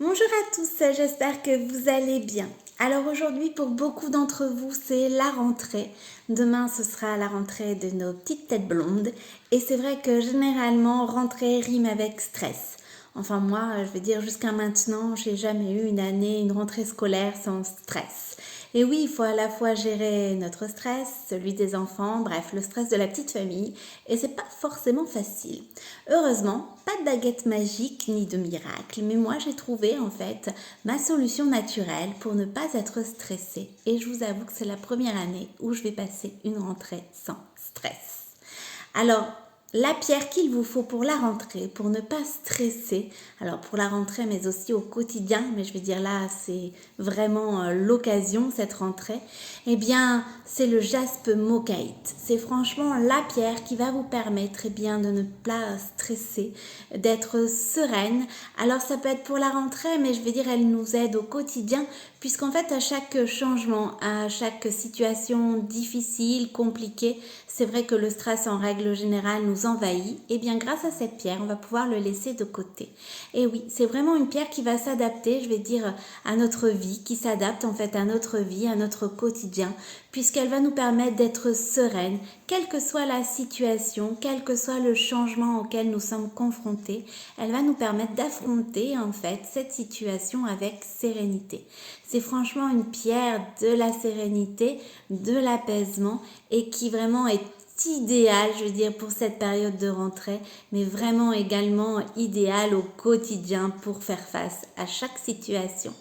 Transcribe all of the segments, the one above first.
Bonjour à tous, j'espère que vous allez bien. Alors aujourd'hui, pour beaucoup d'entre vous, c'est la rentrée. Demain, ce sera la rentrée de nos petites têtes blondes. Et c'est vrai que généralement, rentrée rime avec stress. Enfin moi, je vais dire jusqu'à maintenant, j'ai jamais eu une rentrée scolaire sans stress. Et oui, il faut à la fois gérer notre stress, celui des enfants, bref, le stress de la petite famille, et c'est pas forcément facile. Heureusement, pas de baguette magique ni de miracle, mais moi j'ai trouvé en fait ma solution naturelle pour ne pas être stressée. Et je vous avoue que c'est la première année où je vais passer une rentrée sans stress. Alors, la pierre qu'il vous faut pour la rentrée, pour ne pas stresser, alors pour la rentrée mais aussi au quotidien, mais je vais dire là c'est vraiment l'occasion cette rentrée, eh bien c'est le jaspe mochaïte. C'est franchement la pierre qui va vous permettre bien de ne pas stresser, d'être sereine. Alors ça peut être pour la rentrée mais je vais dire elle nous aide au quotidien puisqu'en fait à chaque changement, à chaque situation difficile, compliquée, c'est vrai que le stress en règle générale nous envahit, et bien grâce à cette pierre, on va pouvoir le laisser de côté. Et oui, c'est vraiment une pierre qui va s'adapter, je vais dire, à notre vie, qui s'adapte en fait à notre vie, à notre quotidien, puisqu'elle va nous permettre d'être sereine, quelle que soit la situation, quel que soit le changement auquel nous sommes confrontés, elle va nous permettre d'affronter en fait cette situation avec sérénité. C'est franchement une pierre de la sérénité, de l'apaisement et qui vraiment est idéal, je veux dire, pour cette période de rentrée, mais vraiment également idéal au quotidien pour faire face à chaque situation.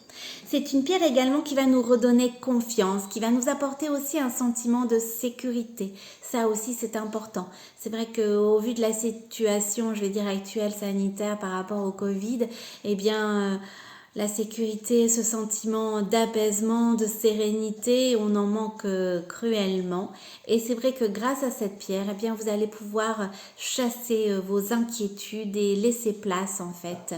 C'est une pierre également qui va nous redonner confiance, qui va nous apporter aussi un sentiment de sécurité. Ça aussi, c'est important. C'est vrai qu'au vu de la situation, je vais dire, actuelle sanitaire par rapport au Covid, eh bien... la sécurité, ce sentiment d'apaisement, de sérénité, on en manque cruellement. Et c'est vrai que grâce à cette pierre, eh bien, vous allez pouvoir chasser vos inquiétudes et laisser place en fait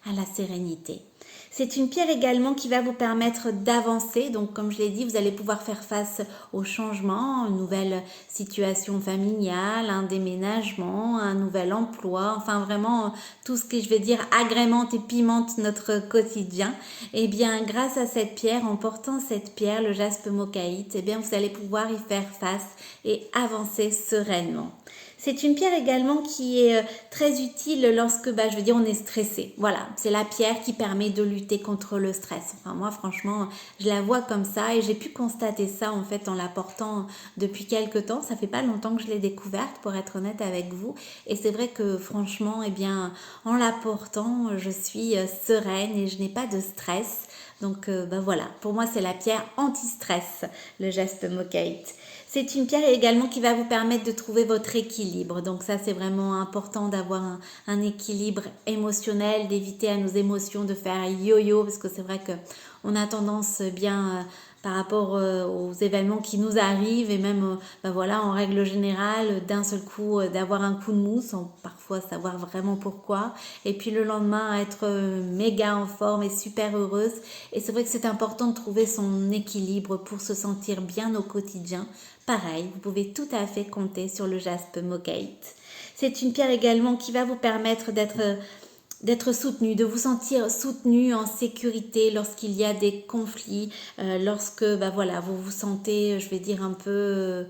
à la sérénité. C'est une pierre également qui va vous permettre d'avancer. Donc, comme je l'ai dit, vous allez pouvoir faire face aux changements, une nouvelle situation familiale, un déménagement, un nouvel emploi. Enfin, vraiment, tout ce qui, je vais dire, agrémente et pimente notre quotidien. Et bien, grâce à cette pierre, en portant cette pierre, le jaspe mochaïte, eh bien, vous allez pouvoir y faire face et avancer sereinement. C'est une pierre également qui est très utile lorsque, je veux dire, on est stressé. Voilà, c'est la pierre qui permet de lutter contre le stress. Enfin, moi, franchement, je la vois comme ça et j'ai pu constater ça en fait en la portant depuis quelques temps. Ça fait pas longtemps que je l'ai découverte, pour être honnête avec vous. Et c'est vrai que franchement, eh bien, en la portant, je suis sereine et je n'ai pas de stress. Donc voilà, pour moi c'est la pierre anti-stress, le jaspe mochaïte. C'est une pierre également qui va vous permettre de trouver votre équilibre. Donc ça c'est vraiment important d'avoir un équilibre émotionnel, d'éviter à nos émotions de faire yo-yo parce que c'est vrai que on a tendance bien par rapport aux événements qui nous arrivent et même voilà en règle générale d'un seul coup d'avoir un coup de mou sans parfois savoir vraiment pourquoi et puis le lendemain être méga en forme et super heureuse et c'est vrai que c'est important de trouver son équilibre pour se sentir bien au quotidien. Pareil, vous pouvez tout à fait compter sur le jaspe mochaïte. C'est une pierre également qui va vous permettre d'être soutenu, de vous sentir soutenu en sécurité lorsqu'il y a des conflits, lorsque voilà, vous vous sentez, je vais dire un peu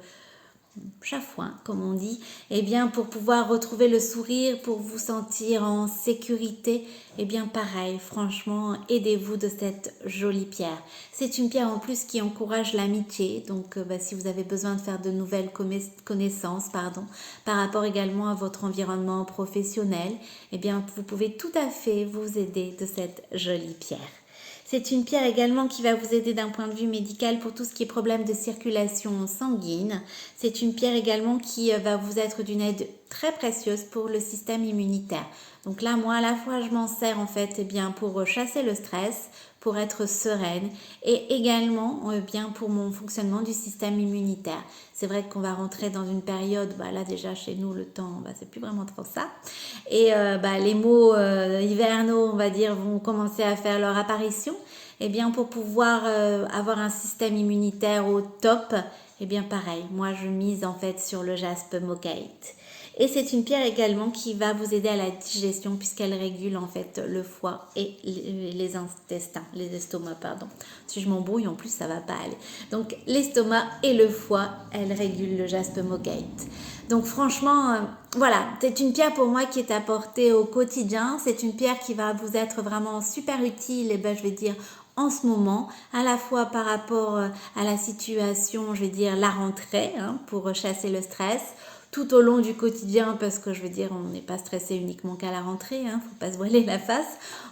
chafouin, comme on dit, et bien pour pouvoir retrouver le sourire, pour vous sentir en sécurité, et bien pareil, franchement, aidez-vous de cette jolie pierre. C'est une pierre en plus qui encourage l'amitié, donc si vous avez besoin de faire de nouvelles connaissances, par rapport également à votre environnement professionnel, et bien vous pouvez tout à fait vous aider de cette jolie pierre. C'est une pierre également qui va vous aider d'un point de vue médical pour tout ce qui est problème de circulation sanguine. C'est une pierre également qui va vous être d'une aide très précieuse pour le système immunitaire. Donc là, moi, à la fois, je m'en sers en fait bien pour chasser le stress, pour être sereine et également bien pour mon fonctionnement du système immunitaire. C'est vrai qu'on va rentrer dans une période, là déjà chez nous le temps, c'est plus vraiment trop ça. Et les maux hivernaux, on va dire, vont commencer à faire leur apparition. Et bien pour pouvoir avoir un système immunitaire au top, et bien pareil, moi je mise en fait sur le jaspe mochaïte. Et c'est une pierre également qui va vous aider à la digestion puisqu'elle régule en fait le foie et les intestins, les estomacs, pardon. Si je m'embrouille en plus, ça va pas aller. Donc l'estomac et le foie, elle régule le jaspe mocaïte. Donc franchement, voilà, c'est une pierre pour moi qui est apportée au quotidien. C'est une pierre qui va vous être vraiment super utile, et ben, je vais dire en ce moment, à la fois par rapport à la situation, je vais dire la rentrée, hein, pour chasser le stress, tout au long du quotidien, parce que je veux dire, on n'est pas stressé uniquement qu'à la rentrée, hein, faut pas se voiler la face.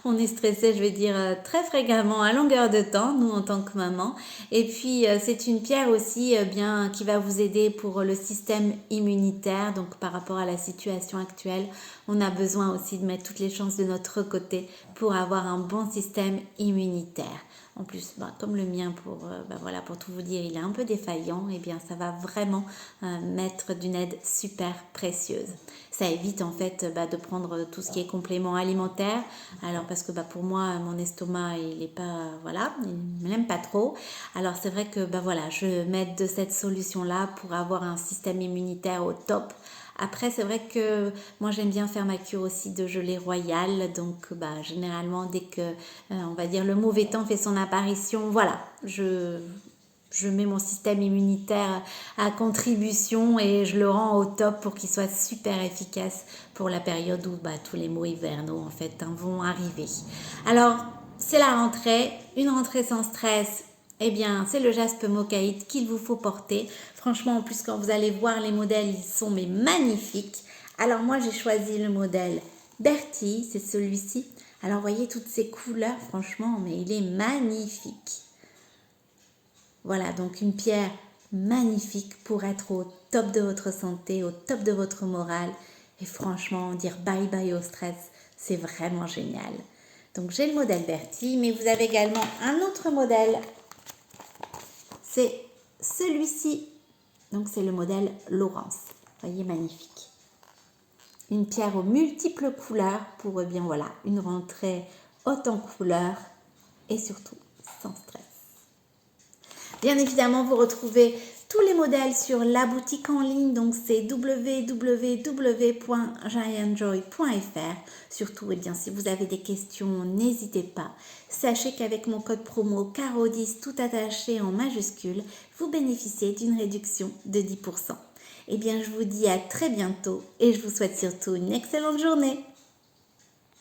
On est stressé, je vais dire, très fréquemment, à longueur de temps, nous en tant que maman. Et puis, c'est une pierre aussi bien qui va vous aider pour le système immunitaire. Donc, par rapport à la situation actuelle, on a besoin aussi de mettre toutes les chances de notre côté pour avoir un bon système immunitaire. En plus, comme le mien, voilà, pour tout vous dire, il est un peu défaillant, et bien ça va vraiment m'être d'une aide super précieuse. Ça évite en fait de prendre tout ce qui est complément alimentaire. Alors parce que pour moi, mon estomac, il est pas, voilà, il ne l'aime pas trop. Alors c'est vrai que voilà, je m'aide de cette solution-là pour avoir un système immunitaire au top. Après, c'est vrai que moi, j'aime bien faire ma cure aussi de gelée royale. Donc, généralement, dès que, on va dire, le mauvais temps fait son apparition, voilà, je mets mon système immunitaire à contribution et je le rends au top pour qu'il soit super efficace pour la période où tous les maux hivernaux, en fait, vont arriver. Alors, c'est la rentrée, une rentrée sans stress. Eh bien, c'est le jaspe mocaïte qu'il vous faut porter. Franchement, en plus, quand vous allez voir les modèles, ils sont magnifiques. Alors, moi, j'ai choisi le modèle Bertie, c'est celui-ci. Alors, voyez toutes ces couleurs, franchement, mais il est magnifique. Voilà, donc une pierre magnifique pour être au top de votre santé, au top de votre morale. Et franchement, dire bye bye au stress, c'est vraiment génial. Donc, j'ai le modèle Bertie, mais vous avez également un autre modèle. C'est celui-ci, donc c'est le modèle Laurence. Voyez, magnifique. Une pierre aux multiples couleurs pour bien voilà, une rentrée haute en couleurs et surtout sans stress. Bien évidemment, vous retrouvez tous les modèles sur la boutique en ligne, donc c'est www.giantjoy.fr. Surtout, si vous avez des questions, n'hésitez pas. Sachez qu'avec mon code promo CARO10 tout attaché en majuscule, vous bénéficiez d'une réduction de 10%. Je vous dis à très bientôt et je vous souhaite surtout une excellente journée.